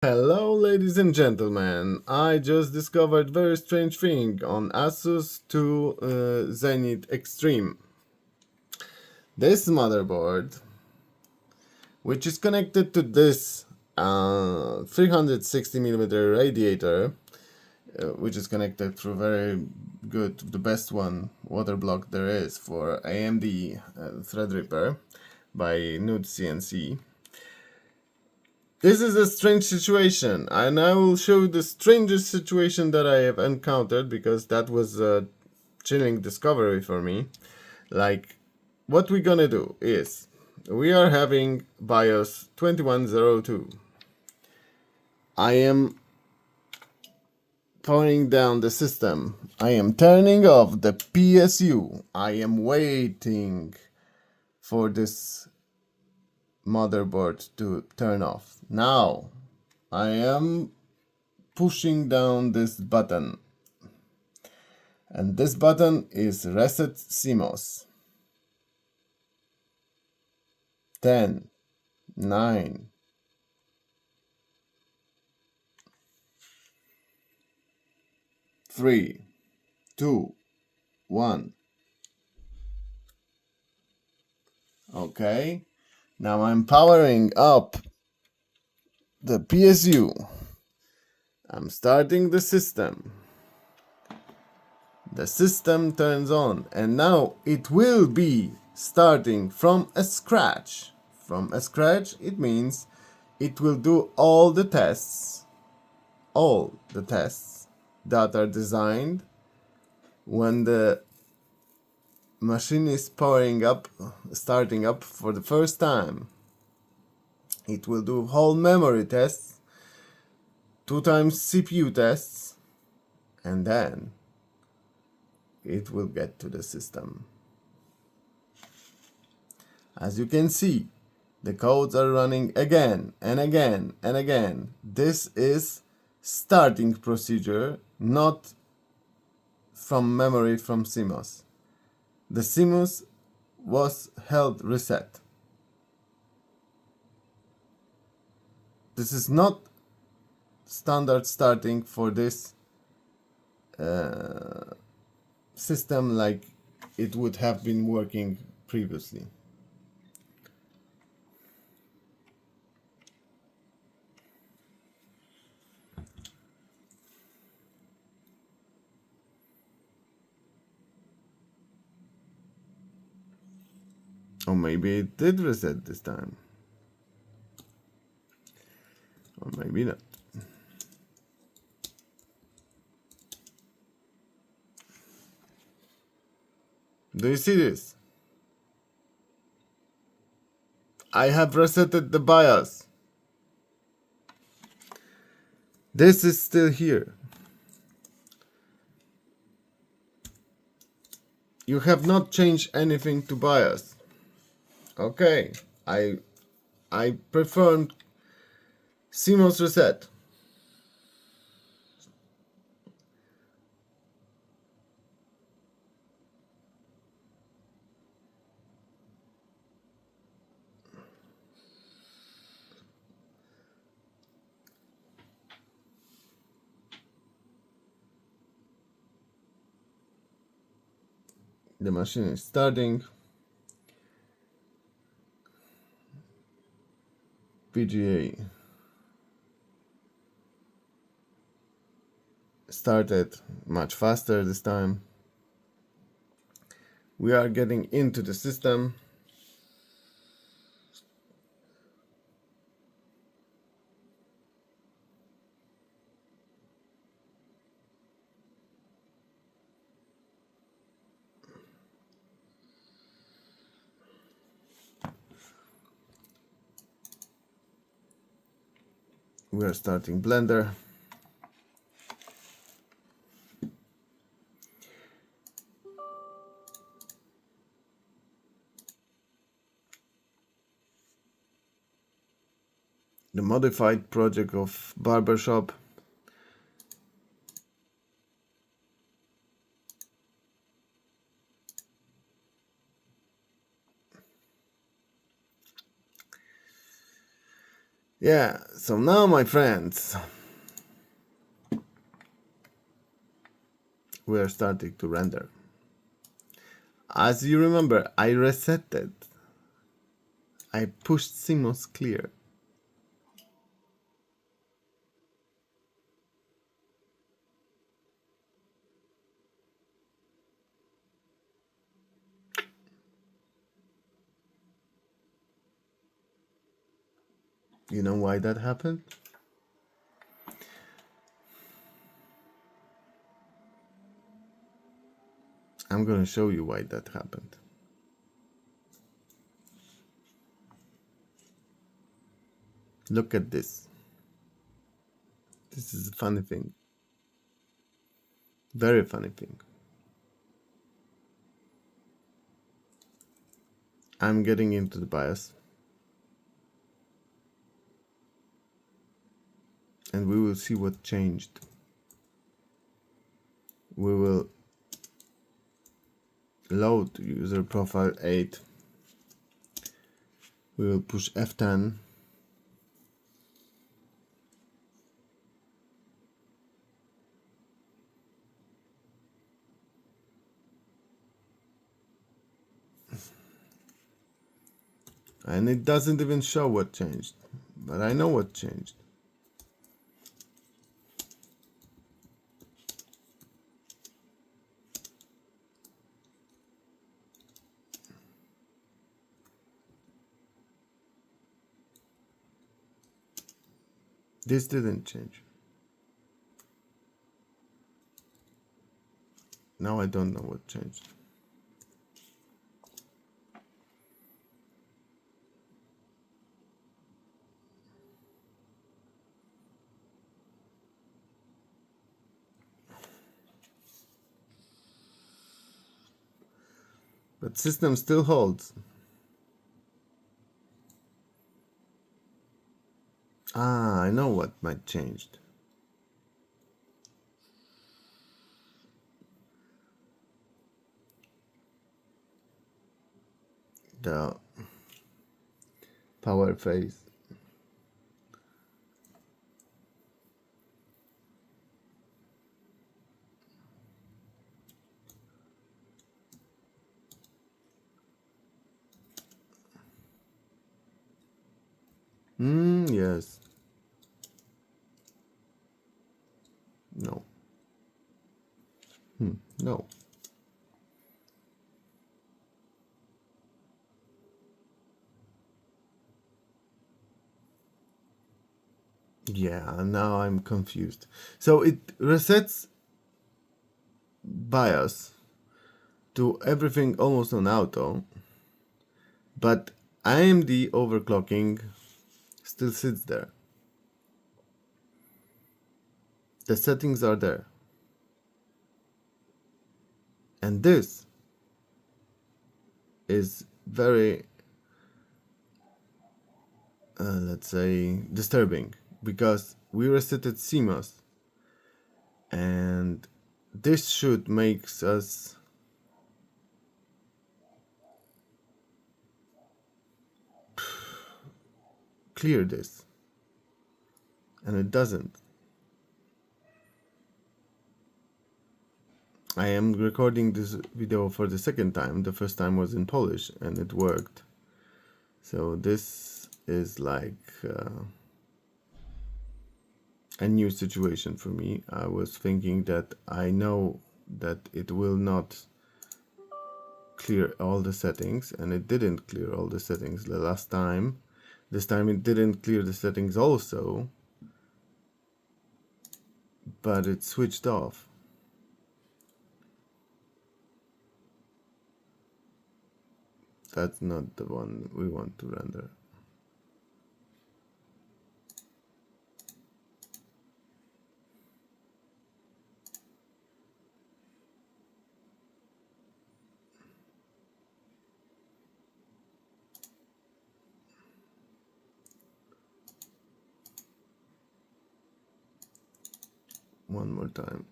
Hello ladies and gentlemen, I just discovered very strange thing on Asus Zenith Extreme. This motherboard, which is connected to this 360mm radiator, which is connected through very good, the best one, water block there is for AMD Threadripper by Nude CNC. This is a strange situation, and I will show you the strangest situation that I have encountered, because that was a chilling discovery for me. Like, what we're gonna do is, we are having BIOS 2102. I am powering down the system. I am turning off the PSU. I am waiting for this motherboard to turn off. Now, I am pushing down this button, and this button is Reset CMOS. 10, 9, 3, 2, 1. Okay, now I'm powering up the PSU. I'm starting the system. The system turns on, and now it will be starting from a scratch. From a scratch, it means it will do all the tests that are designed when the machine is starting up for the first time. It will do whole memory tests, 2 times CPU tests, and then it will get to the system. As you can see, the codes are running again and again and again. This is starting procedure, not from memory from CMOS. The CMOS was held reset. This is not standard starting for this system like it would have been working previously. Or maybe it did reset this time. Or maybe not. Do you see this? I have resetted the BIOS. This is still here. You have not changed anything to BIOS. Okay, I performed CMOS reset. The machine is starting. PGA started much faster this time. We are getting into the system. We are starting Blender. The modified project of Barbershop. Yeah, so now my friends, we are starting to render. As you remember, I resetted. I pushed CMOS Clear. You know why that happened? I'm gonna show you why that happened. Look at this. This is a funny thing. Very funny thing. I'm getting into the BIOS. And we will see what changed. We will load user profile 8. We will push F10. And it doesn't even show what changed. But I know what changed. This didn't change. Now I don't know what changed. But system still holds. Ah, I know what might changed. The power phase. Yes. No. No. Yeah, now I'm confused. So it resets BIOS to everything almost on auto, but AMD overclocking still sits there. The settings are there. And this is very, let's say, disturbing because we resetted CMOS and this should make us clear this, and it doesn't. I am recording this video for the second time. The first time was in Polish and it worked. So this is like a new situation for me. I was thinking that I know that it will not clear all the settings, and it didn't clear all the settings the last time. This time it didn't clear the settings also, but it switched off. That's not the one we want to render. One more time.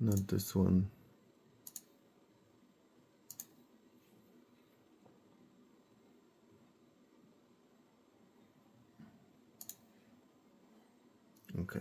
Not this one. Okay.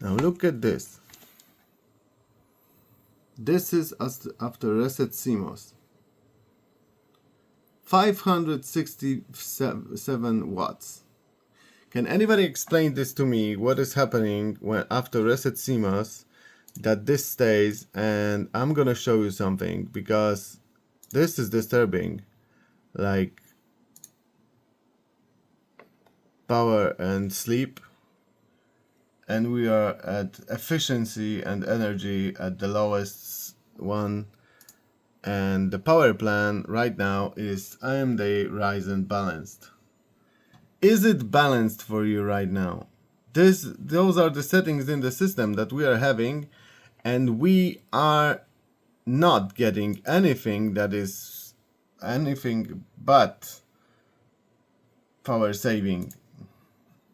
Now look at this. This is after reset CMOS. 567 watts. Can anybody explain this to me? What is happening when after reset CMOS that this stays? And I'm gonna show you something because this is disturbing. Like power and sleep, and we are at efficiency and energy at the lowest one, and the power plan right now is AMD Ryzen balanced. Is it balanced for you right now? Those are the settings in the system that we are having, and we are not getting anything that is anything but power saving.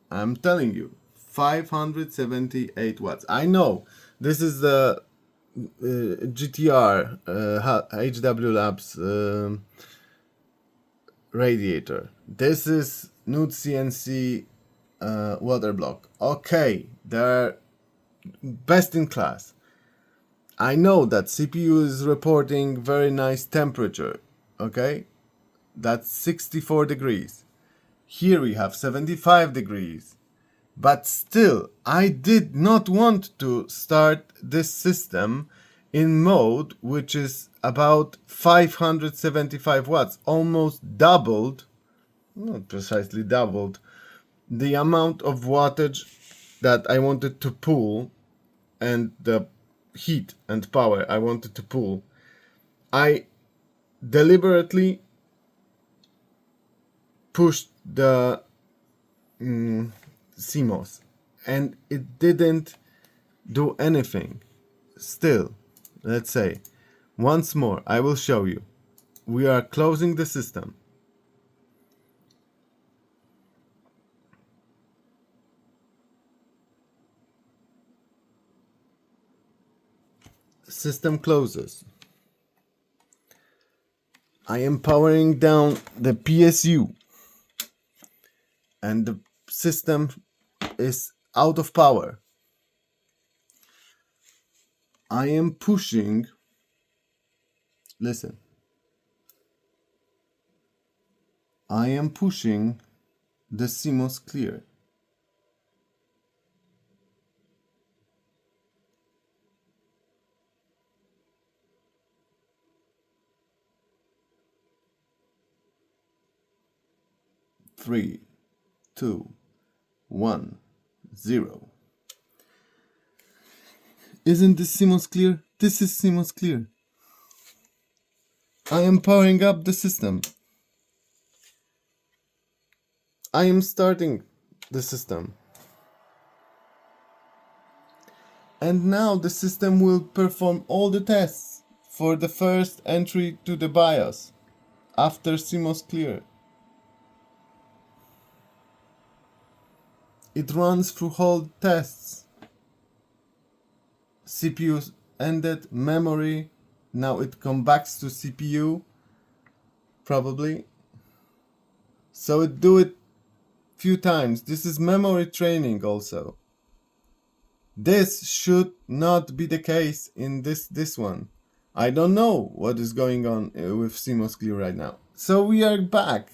I'm telling you, 578 watts. I know this is the GTR HW Labs radiator. This is Nude CNC water block. Okay, they're best in class. I know that CPU is reporting very nice temperature. Okay, that's 64 degrees. Here we have 75 degrees. But still, I did not want to start this system in mode which is about 575 watts, almost doubled, not precisely doubled, the amount of wattage that I wanted to pull and the heat and power I wanted to pull. I deliberately pushed the CMOS and it didn't do anything. Still, let's say once more, I will show you. We are closing the system. System closes. I am powering down the PSU and the system is out of power. I am pushing, listen, I am pushing the CMOS Clear. Three, 2, 1, 0. Isn't this CMOS Clear? This is CMOS Clear. I am powering up the system. I am starting the system. And now the system will perform all the tests for the first entry to the BIOS after CMOS Clear. It runs through whole tests. CPU ended, memory, now it comes back to CPU, probably. So it do it few times. This is memory training also. This should not be the case in this one. I don't know what is going on with CMOS Clear right now. So we are back.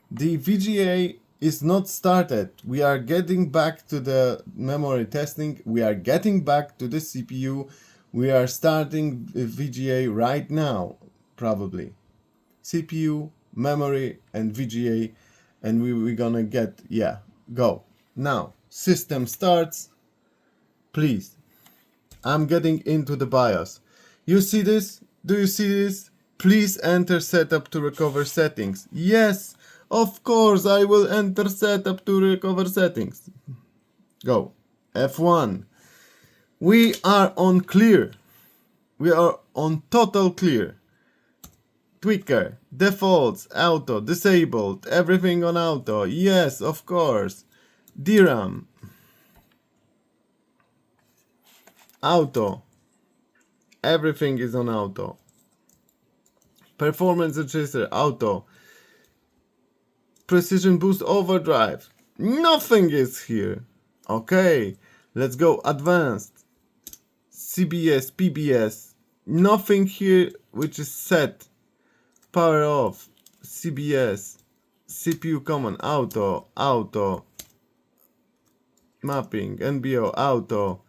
The VGA is not started. We are getting back to the memory testing. We are getting back to the CPU. We are starting VGA right now, probably. CPU, memory, and VGA, and we're gonna get, yeah, go. Now, system starts. Please, I'm getting into the BIOS. You see this? Do you see this? Please enter setup to recover settings. Yes, of course I will enter setup to recover settings. Go. F1. We are on clear. We are on total clear. Tweaker, defaults, auto, disabled, everything on auto, yes, of course. DRAM, auto, everything is on auto. Performance register, auto. Precision Boost Overdrive, nothing is here. Okay, let's go advanced. CBS, PBS, nothing here which is set. Power off, CBS, CPU command, auto, auto, mapping, NBO, auto.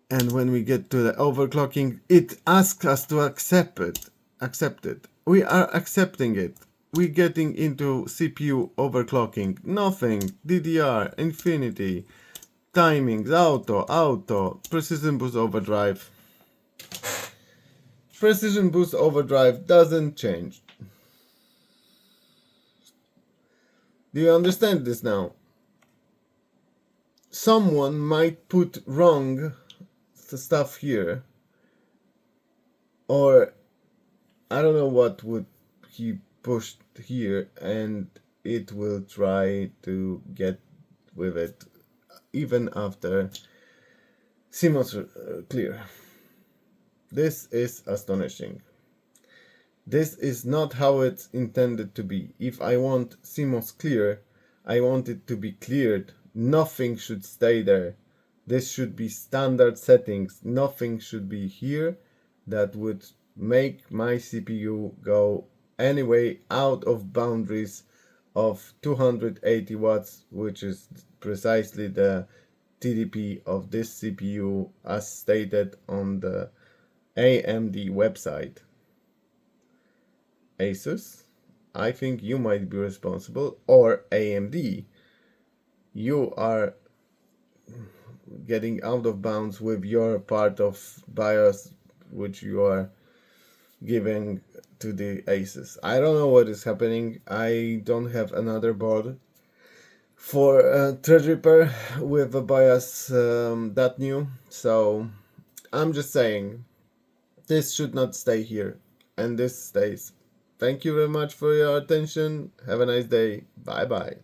And when we get to the overclocking, it asks us to accept it. We are accepting it. We're getting into CPU overclocking, nothing, DDR, infinity, timings, auto, precision boost overdrive. Precision boost overdrive doesn't change. Do you understand this now? Someone might put wrong stuff here, or I don't know what would he push here, and it will try to get with it even after CMOS Clear. This is astonishing. This is not how it's intended to be. If I want CMOS Clear, I want it to be cleared. Nothing should stay there. This should be standard settings. Nothing should be here that would make my CPU go anyway out of boundaries of 280 watts, which is precisely the TDP of this CPU as stated on the AMD website. Asus, I think you might be responsible, or AMD. You are getting out of bounds with your part of BIOS which you are giving to the Asus. I don't know what is happening. I don't have another board for Threadripper with a BIOS that new, so I'm just saying this should not stay here, and this stays. Thank you very much for your attention. Have a nice day. Bye bye.